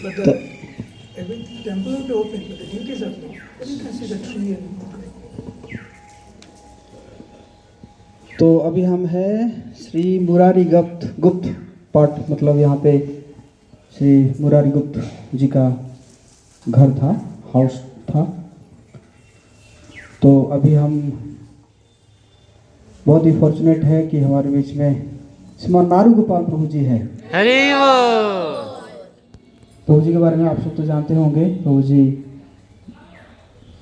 But the every temple will be open, but the deities are closed. Then you can see the tree and the tree. तो अभी हम हैं श्री मुरारी गुप्त पाठ, मतलब यहाँ पे श्री मुरारी गुप्त जी का घर था, हाउस था। तो अभी हम बहुत ही फॉर्चुनेट है कि हमारे बीच में श्रीमान नारू गोपाल प्रभु जी है। हरे प्रभु जी के बारे में आप सब तो जानते होंगे। प्रभु जी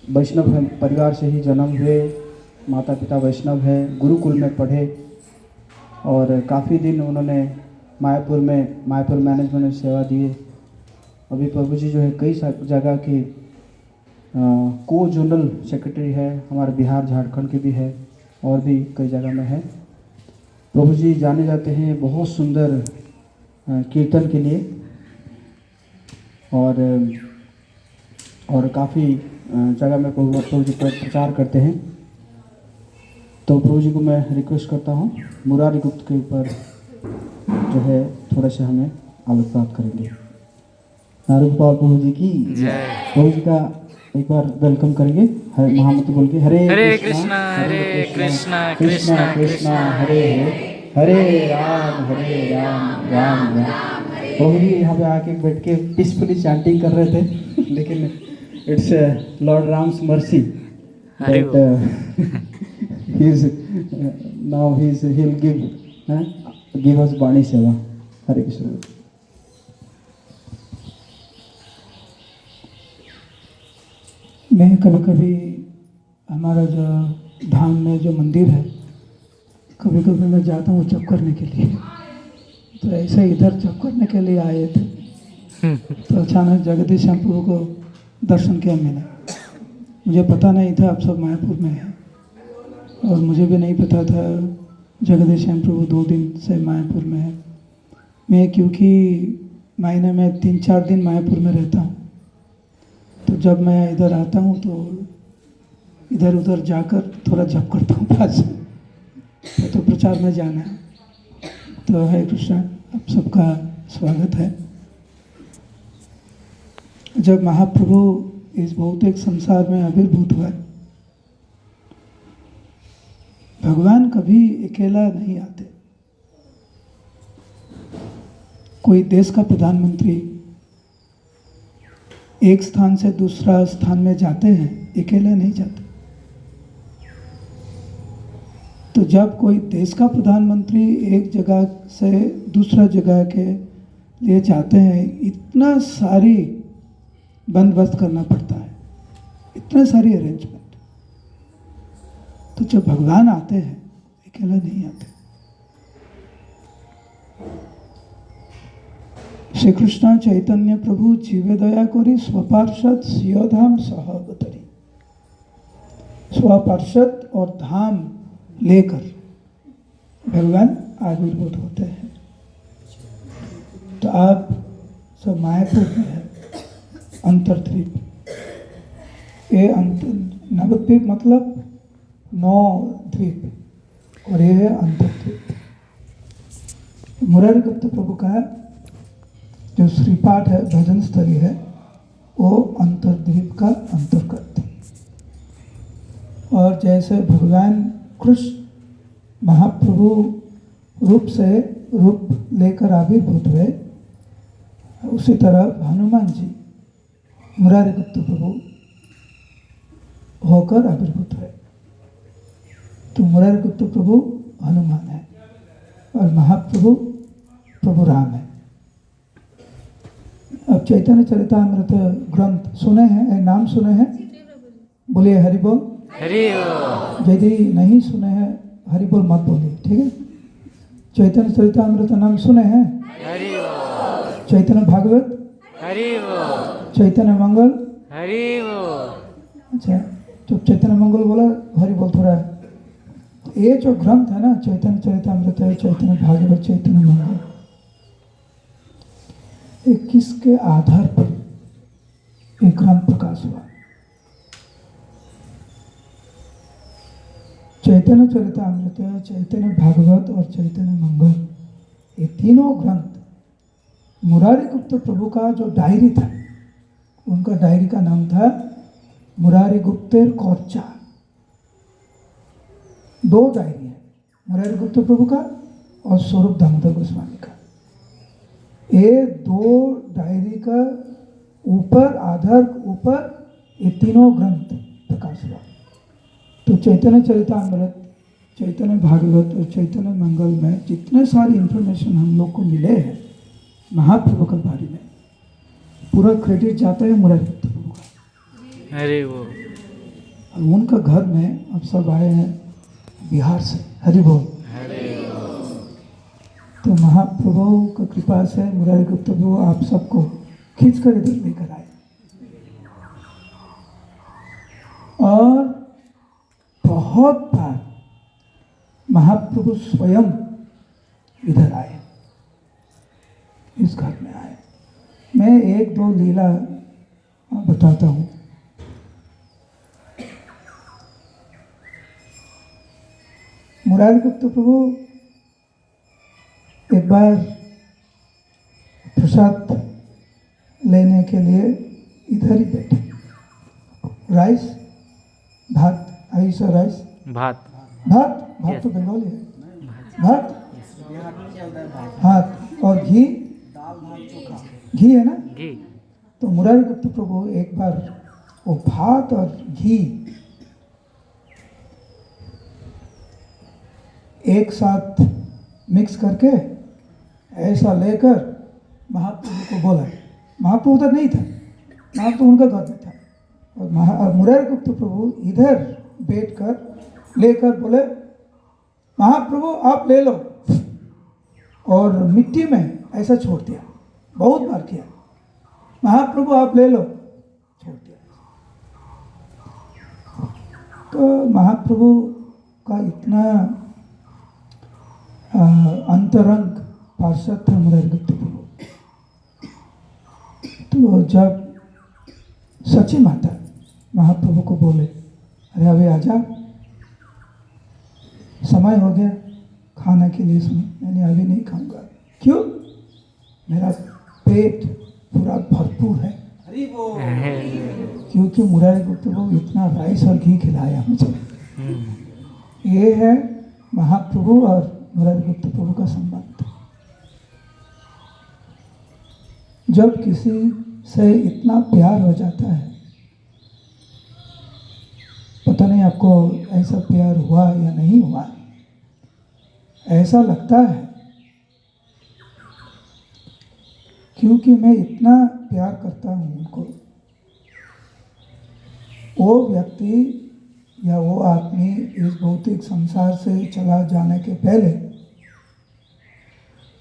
वैष्णव परिवार से ही जन्म हुए, माता पिता वैष्णव है, गुरुकुल में पढ़े और काफ़ी दिन उन्होंने मायापुर मैनेजमेंट में सेवा दिए। अभी प्रभु जी जो है कई जगह के को जोनल सेक्रेटरी है, हमारे बिहार झारखंड के भी है और भी कई जगह में है। प्रभु जी जाने जाते हैं बहुत सुंदर कीर्तन के लिए और काफ़ी जगह में प्रभु जी प्रचार करते हैं। तो प्रभु जी को मैं रिक्वेस्ट करता हूँ मुरारी गुप्त के ऊपर जो है थोड़ा सा हमें आलोकपात करेंगे। नारू गोपाल प्रभु जी की प्रभु जी का एक बार वेलकम करेंगे। हरे महामंत्र बोल के हरे कृष्णा कृष्णा कृष्णा हरे हरे राम राम राम। प्रभु जी यहाँ पे आके बैठ के पीसफुली चैंटिंग कर रहे थे, लेकिन it's Lord Ram's mercy that he'll give us वाणी सेवा। हरे कृष्ण। मैं कभी कभी हमारा जो धाम में जो मंदिर है, कभी कभी मैं जाता हूँ चप करने के लिए। तो ऐसे इधर चप करने के लिए आए थे तो अचानक जगदीश श्याम प्रभु को दर्शन किया मैंने। मुझे पता नहीं था आप सब मायापुर में हैं और मुझे भी नहीं पता था जगदीश श्याम प्रभु 2 दिन से मायापुर में है। मैं क्योंकि महीने में 3-4 दिन मायापुर में रहता हूँ, तो जब मैं इधर आता हूँ तो इधर उधर जाकर थोड़ा जप करता हूँ पास में, तो प्रचार में जाना है। तो हरे कृष्ण, आप सबका स्वागत है। जब महाप्रभु इस भौतिक संसार में आविर्भूत हुआ, भगवान कभी अकेला नहीं आते। कोई देश का प्रधानमंत्री एक स्थान से दूसरा स्थान में जाते हैं, अकेले नहीं जाते। तो जब कोई देश का प्रधानमंत्री एक जगह से दूसरा जगह के लिए जाते हैं, इतना सारी बंदोबस्त करना पड़ता है, इतने सारी अरेंजमेंट। तो जब भगवान आते हैं अकेला नहीं आते। श्री कृष्ण चैतन्य प्रभु जीवे दया करी स्वपार्षद सियोधाम सहअवतरी। स्वपार्षद और धाम लेकर भगवान आविर्भूत होते हैं। तो आप सब मायापुर में है, अंतरद्वीप। ये नवद्वीप मतलब 9 द्वीप और ये है अंतरद्वीप। मुरारी गुप्त प्रभु का जो श्रीपाठ है, भजन स्थली है, वो अंतरद्वीप का अंतर्गत। और जैसे भगवान कृष्ण महाप्रभु रूप लेकर आविर्भूत हुए, उसी तरह हनुमान जी मुरारी गुप्त प्रभु होकर आविर्भूत हुए। तो मुरारी गुप्त प्रभु हनुमान है और महाप्रभु प्रभु राम है। अब चैतन्य चरितामृत ग्रंथ सुने हैं, नाम सुने हैं? बोलिए हरि बोल। यदि नहीं सुने हैं हरि बोल मत बोलिए, ठीक है? चैतन्य चरितामृत नाम सुने हैं? चैतन्य भागवत, चैतन्य मंगल। अच्छा, तो चैतन्य मंगल बोला, हरि बोल थोड़ा। ये जो ग्रंथ है ना, चैतन्य चरितामृत है, चैतन्य भागवत, चैतन्य मंगल, ये किसके आधार पर एक ग्रंथ प्रकाश हुआ? चैतन्य चरितामृत, चैतन्य भागवत और चैतन्य मंगल, ये तीनों ग्रंथ मुरारी गुप्त प्रभु का जो डायरी था, उनका डायरी का नाम था मुरारी गुप्तेर कोर्चा। 2 डायरी है, मुरारी गुप्त प्रभु का और स्वरूप दामोदर गोस्वामी का। ये 2 डायरी का ऊपर आधार ऊपर ये तीनों ग्रंथ प्रकाश हुआ। तो चैतन्य चरितामृत, चैतन्य भागवत और चैतन्य मंगल में जितने सारी इंफॉर्मेशन हम लोग को मिले हैं महाप्रभु के बारे में, पूरा क्रेडिट जाता है मुरारी गुप्त प्रभु का। अरे वो और उनका घर में अब सब आए हैं बिहार से, हरि बोल। तो महाप्रभु का कृपा से मुरारी गुप्त प्रभु आप सबको खींच कर इधर लेकर आए और बहुत बार महाप्रभु स्वयं इधर आए, इस घर में आए। मैं 1-2 लीला बताता हूँ। मुरारी गुप्त प्रभु एक बार प्रसाद लेने के लिए इधर ही बैठे। राइस भात, आइसा राइस भात भात भात तो बंगाली है, भात भात और घी है ना। घी तो मुरारी गुप्त प्रभु एक बार वो भात और घी एक साथ मिक्स करके ऐसा लेकर महाप्रभु को बोला। महाप्रभु उधर नहीं था, महाप्रभु उनका घर में था और मुरारी गुप्त प्रभु इधर बैठकर लेकर बोले, महाप्रभु आप ले लो, और मिट्टी में ऐसा छोड़ दिया। बहुत बार किया, महाप्रभु आप ले लो, छोड़ दिया। तो महाप्रभु का इतना अंतरंग पार्षद था मुरारी गुप्त प्रभु। तो जब सची माता महाप्रभु को बोले, अरे अभी आजा, समय हो गया खाने के लिए, समय मैंने अभी नहीं खाऊंगा। क्यों? मेरा पेट पूरा भरपूर है। क्योंकि मुरारी गुप्त प्रभु इतना राइस और घी खिलाया मुझे। ये है महाप्रभु और मुरारी गुप्त प्रभु का संबंध। जब किसी से इतना प्यार हो जाता है, पता नहीं आपको ऐसा प्यार हुआ या नहीं हुआ, ऐसा लगता है क्योंकि मैं इतना प्यार करता हूँ उनको, वो व्यक्ति या वो आदमी इस भौतिक संसार से चला जाने के पहले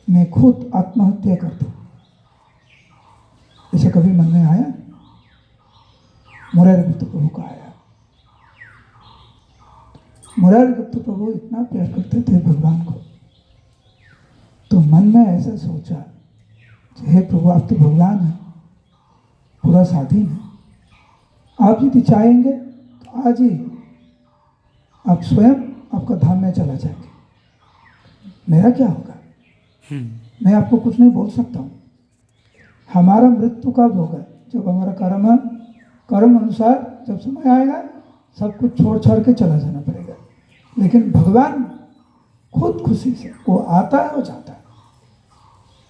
मैं खुद आत्महत्या कर दूं, ऐसा कभी मन में आया? मुरारी गुप्त प्रभु का आया। मुरारी गुप्त प्रभु इतना प्यार करते थे भगवान को, तो मन में ऐसा सोचा, हे प्रभु आप तो भगवान हैं, पूरा स्वाधीन है, आप यदि चाहेंगे तो आज ही आप स्वयं आपका धाम में चला जाएंगे, मेरा क्या होगा? मैं आपको कुछ नहीं बोल सकता हूँ। हमारा मृत्यु कब होगा? जब हमारा कर्म अनुसार जब समय आएगा, सब कुछ छोड़ छाड़ के चला जाना पड़ेगा। लेकिन भगवान खुद खुशी से वो आता है और जाता है,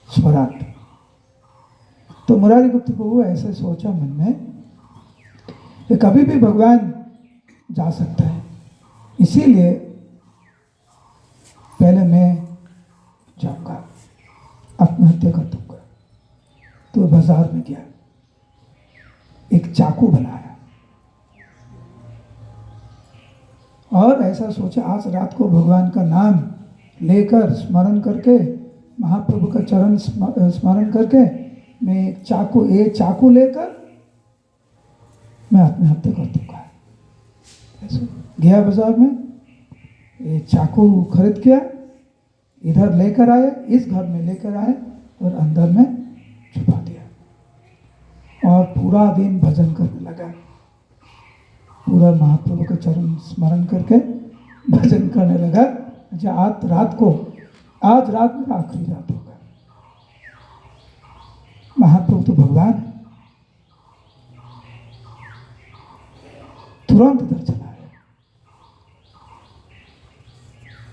स्वराट। तो मुरारी गुप्त प्रभु ऐसे सोचा मन में कि कभी भी भगवान जा सकता है, इसीलिए पहले मैं जाऊंगा, आत्महत्या कर दूंगा। तो बाजार में गया, एक चाकू बनाया और ऐसा सोचा आज रात को भगवान का नाम लेकर स्मरण करके, महाप्रभु का चरण स्मरण करके मैं एक चाकू लेकर मैं आत्महत्या कर दूंगा। ऐसे गया बाजार में, ये चाकू खरीद किया, इधर लेकर आए, इस घर में लेकर आए और अंदर में छुपा दिया और पूरा दिन भजन करने लगा। पूरा महाप्रभु का चरण स्मरण करके भजन करने लगा। आज रात मेरा आखिरी रात होगा। महाप्रभु तो भगवान है, तुरंत इधर चला आया।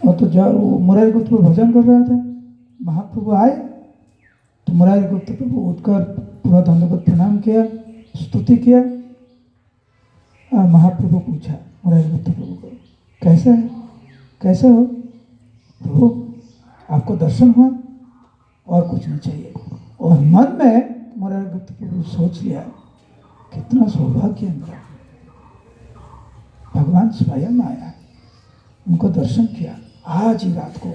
और तो जब वो मुरारी गुप्त प्रभु भजन कर रहा था, महाप्रभु आए तो मुरारी गुप्त प्रभु उठकर पूरा दंडवत प्रणाम किया, स्तुति किया। और महाप्रभु पूछा मुरारी गुप्त प्रभु को, कैसे है, कैसे हो प्रभु, आपको दर्शन हुआ और कुछ नहीं चाहिए। और मन में मुरारी गुप्त प्रभु सोच लिया, कितना सौभाग्य है मेरा, भगवान स्वयं आया, उनको दर्शन किया, आज ही रात को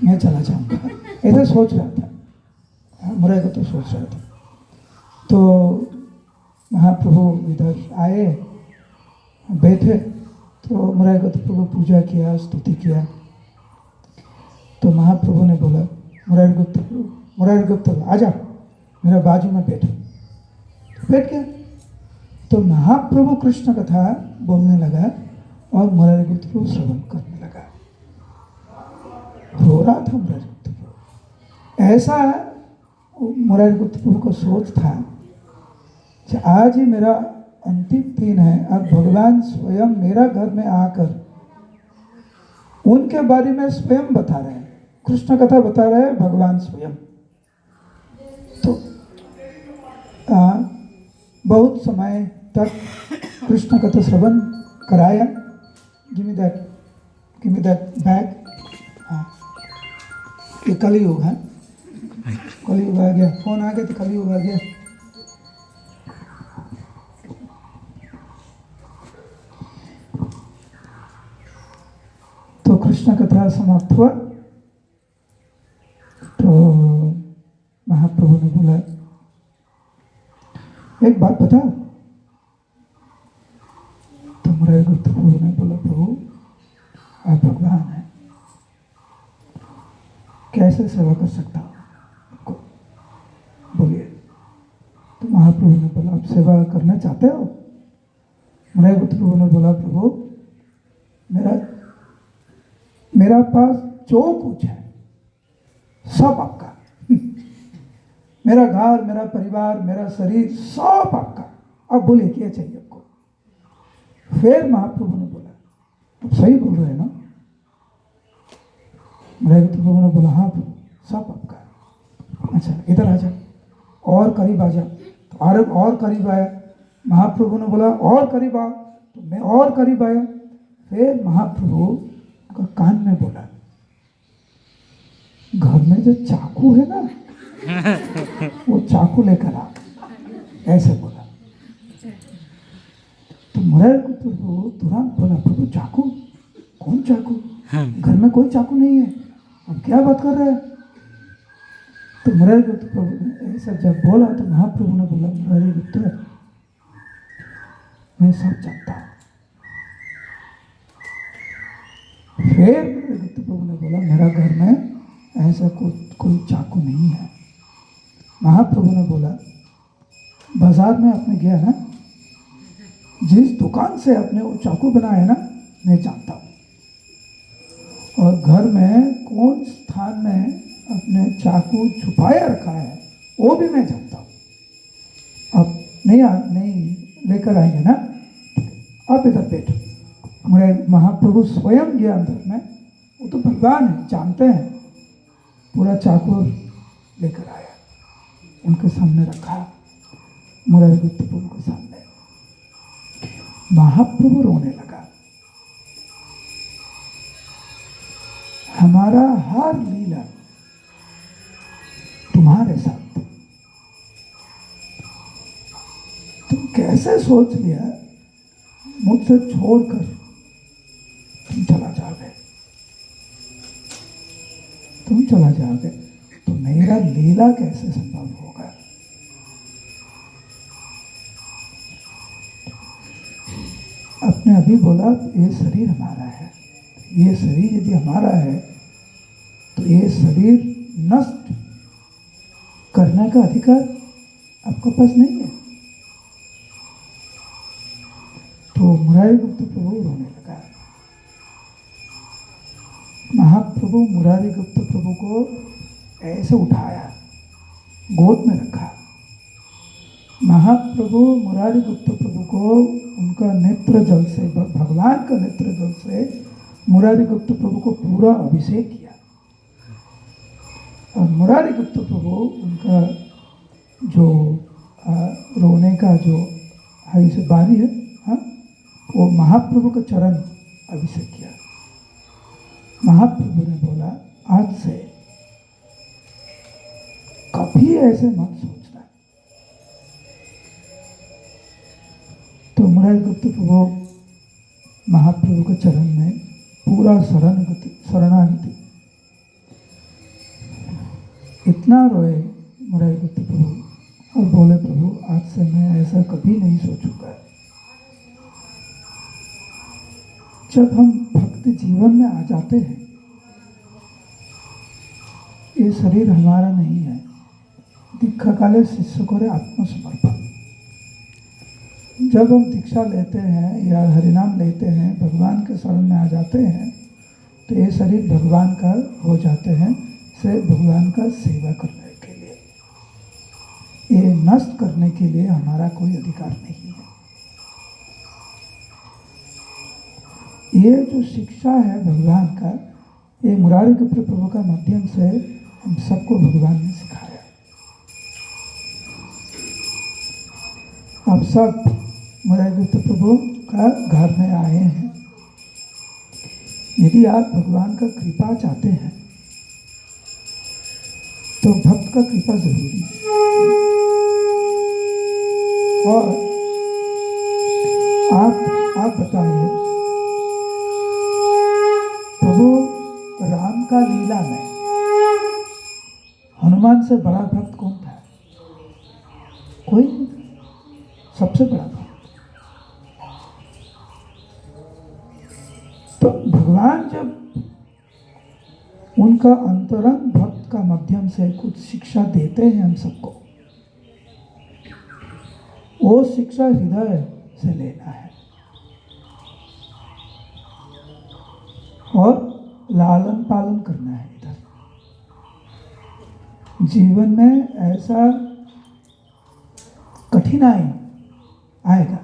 मैं चला जाऊंगा, ऐसा सोच रहा था, मुरारी गुप्त सोच रहा था। तो महाप्रभु इधर आए, बैठे, तो मुरारी गुप्त प्रभु पूजा किया, स्तुति किया। तो महाप्रभु ने बोला, मुरारी गुप्त प्रभु आ जाओ, मेरा बाजू में बैठो। बैठ गया। तो महाप्रभु कृष्ण कथा बोलने लगा और मुरारी गुप्त प्रभु श्रवण करने लगा। रो रहा था मुरारी गुप्त प्रभु। ऐसा मुरारी गुप्त प्रभु को सोच था कि आज ही मेरा अंतिम दिन है, अब भगवान स्वयं मेरा घर में आकर उनके बारे में स्वयं बता रहे हैं, कृष्ण कथा बता रहे हैं भगवान स्वयं। तो बहुत समय तक कृष्ण कथा श्रवण कराया। Give me that bag. हाँ, ये कलयुग है, कलयुग आ गया, फोन आ गया तो कलयुग आ गया। तो कृष्ण कथा समाप्त हुआ। तो महाप्रभु ने बोला, एक बात बताओ। तो मुरारी गुप्त प्रभु ने बोला, प्रभु आप भगवान हैं, कैसे सेवा कर सकता हूँ, बोलिए। तो महाप्रभु ने बोला, आप सेवा करना चाहते हो? मुरारी गुप्त प्रभु ने बोला, प्रभु मेरा पास जो कुछ है सब आपका, मेरा घर, मेरा परिवार, मेरा शरीर सब आपका, अब बोलिए क्या चाहिए आपको। फिर महाप्रभु ने बोला, आप सही बोल रहे हैं ना? मुरारी गुप्त प्रभु ने बोला, हाँ प्रभु सब आपका। अच्छा इधर आ जा, और करीब आ जा। तो और करीब आया। महाप्रभु ने बोला, और करीब आ। तो मैं और करीब आया। फिर महाप्रभु का कान में बोला, घर में जो चाकू है ना, वो चाकू लेकर आ, ऐसे बोला। तो मुरारी गुप्त प्रभु तुरंत बोला, प्रभु चाकू? कौन चाकू? घर में कोई चाकू नहीं है, अब क्या बात कर रहे हैं? तो मुरारी गुप्त प्रभु ने ऐसा जब बोला तो महाप्रभु ने बोला, मुरारी गुप्त मैं सब जानता हूँ। फिर मुरारी गुप्त प्रभु ने बोला, मेरा घर में ऐसा कोई चाकू नहीं है। महाप्रभु ने बोला, बाजार में आपने गया ना, जिस दुकान से आपने वो चाकू बनाया है ना, मैं जानता हूँ। और घर में कौन स्थान में अपने चाकू छुपाया रखा है वो भी मैं जानता हूँ। अब नहीं लेकर आएंगे ना, आप इधर बैठो। मेरे महाप्रभु स्वयं गया अंदर में, वो तो भगवान है, जानते हैं। पूरा चाकू लेकर आया, उनके सामने रखा, मुरारी गुप्त प्रभु के सामने। महाप्रभु रोने लगा। हमारा हर लीला तुम्हारे साथ, तुम कैसे सोच लिया मुझसे छोड़कर तुम चला जाओगे? तुम चला जाओगे तो मेरा लीला कैसे संभव होगा? आपने अभी बोला ये शरीर हमारा है, ये शरीर यदि हमारा है तो ये शरीर नष्ट करने का अधिकार आपके पास नहीं है। तो मुरारी गुप्त प्रभु रोने लगा। महाप्रभु मुरारी गुप्त प्रभु को ऐसे उठाया गोद में रखा। महाप्रभु मुरारी गुप्त प्रभु को उनका नेत्र जल से, भगवान का नेत्र जल से मुरारी गुप्त प्रभु को पूरा अभिषेक किया। और मुरारी गुप्त प्रभु उनका जो रोने का जो हाई से बारी है, हाँ, वो महाप्रभु का चरण अभिषेक किया। महाप्रभु ने बोला, आज से कभी ऐसे मत सोचना। तो मुरारी गुप्त प्रभु महाप्रभु के चरण में पूरा शरणागति, इतना रोए मुरारी गुप्त प्रभु और बोले, प्रभु आज से मैं ऐसा कभी नहीं सोचूंगा। जब हम भक्त जीवन में आ जाते हैं, ये शरीर हमारा नहीं है। दीक्षा काले शिष्य करे आत्मसमर्पण। जब हम दीक्षा लेते हैं या हरिनाम लेते हैं, भगवान के शरण में आ जाते हैं, तो ये शरीर भगवान का हो जाते हैं, से भगवान का सेवा करने के लिए। ये नष्ट करने के लिए हमारा कोई अधिकार नहीं है। ये जो शिक्षा है भगवान का, ये मुरारी गुप्त प्रभु का माध्यम से हम सबको भगवान ने सिखाया। आप सब मुरारी गुप्त प्रभु का घर में आए हैं। यदि आप भगवान का कृपा चाहते हैं तो भक्त का कृपा जरूरी है। और आप बताइए, प्रभु राम का लीला में हनुमान से बड़ा भक्त कौन था? कोई नहीं था। सबसे बड़ा भक्त। तो भगवान जब उनका अंतरंग भक्त का माध्यम से कुछ शिक्षा देते हैं हम सबको, वो शिक्षा हृदय से लेना है और लालन पालन करना है। इधर जीवन में ऐसा कठिनाई आएगा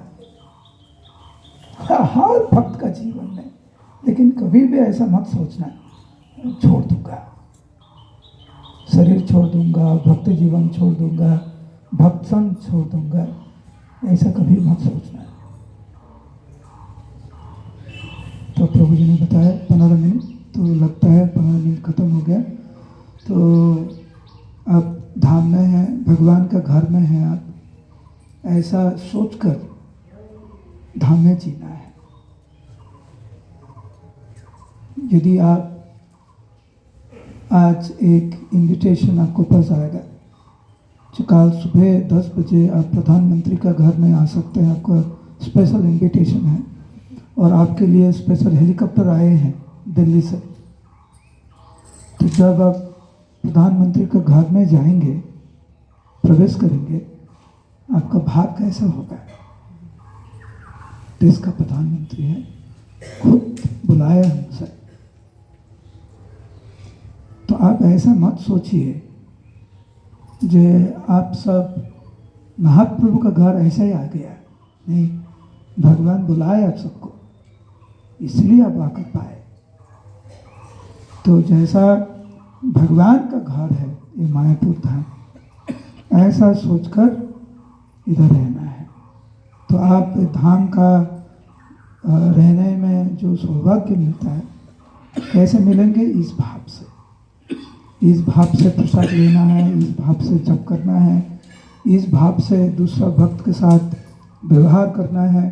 हर भक्त का जीवन में, लेकिन कभी भी ऐसा मत सोचना छोड़ दूंगा, शरीर छोड़ दूंगा, भक्त जीवन छोड़ दूंगा, भक्त संग छोड़ दूंगा, ऐसा कभी मत सोचना। तो प्रभु जी ने बताया 15 मिनट, तो लगता है 15 मिनट खत्म हो गया। तो आप धाम में हैं, भगवान का घर में हैं, आप ऐसा सोचकर धाम में जीना है। यदि आप आज एक इनविटेशन आपको पास आएगा, जो कल सुबह 10 बजे आप प्रधानमंत्री का घर में आ सकते हैं, आपका स्पेशल इनविटेशन है और आपके लिए स्पेशल हेलीकॉप्टर आए हैं दिल्ली से। तो जब आप प्रधानमंत्री के घर में जाएंगे, प्रवेश करेंगे, आपका भाग कैसा होगा? देश का प्रधानमंत्री है, खुद बुलाया हमसे। तो आप ऐसा मत सोचिए जो आप सब महाप्रभु का घर ऐसा ही आ गया। नहीं, भगवान बुलाए आप सबको, इसलिए आप आकर पाए। तो जैसा भगवान का घर है ये मायापुर धाम, ऐसा सोचकर इधर रहना है। तो आप धाम का रहने में जो सौभाग्य मिलता है, कैसे मिलेंगे? इस भाव से, इस भाव से प्रसाद लेना है, इस भाव से जप करना है, इस भाव से दूसरा भक्त के साथ व्यवहार करना है,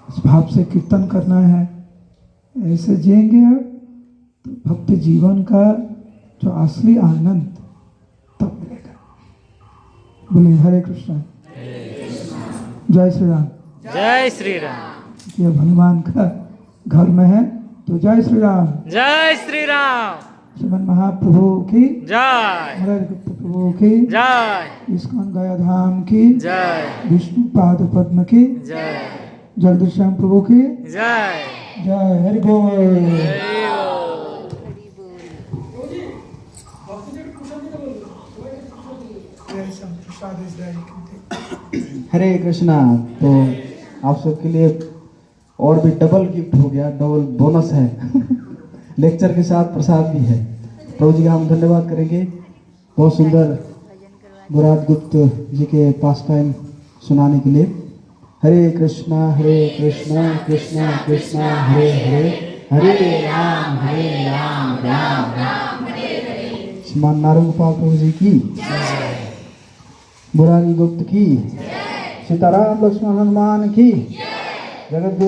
इस भाव से कीर्तन करना है। ऐसे जिएंगे आप तो भक्त जीवन का जो असली आनंद तब मिलेगा। बोले हरे कृष्ण, जय श्री राम। जय श्री राम। ये भगवान का घर में है तो जय श्री राम। जय श्री राम। श्रीमन महाप्रभु की जय। मुरारी गुप्त प्रभु की जय। इस्कॉन गया धाम की जय। विष्णु पाद पद्म की जय। जगदीश श्याम प्रभु की जय। जय। हरि बोल। जय हो। Father's Day. हरे कृष्णा। तो आप सबके लिए और भी डबल गिफ्ट हो गया, डबल बोनस है। लेक्चर के साथ प्रसाद भी है। प्रभु जी का हम धन्यवाद करेंगे, बहुत सुंदर मुराद गुप्त जी के पास टाइम सुनाने के लिए। हरे कृष्णा कृष्णा कृष्णा हरे हरे, हरे राम राम राम हरे। श्रीमान नारायण गोपाल प्रभु जी की, मुरारी गुप्त की, सीताराम लक्ष्मण हनुमान की, जगत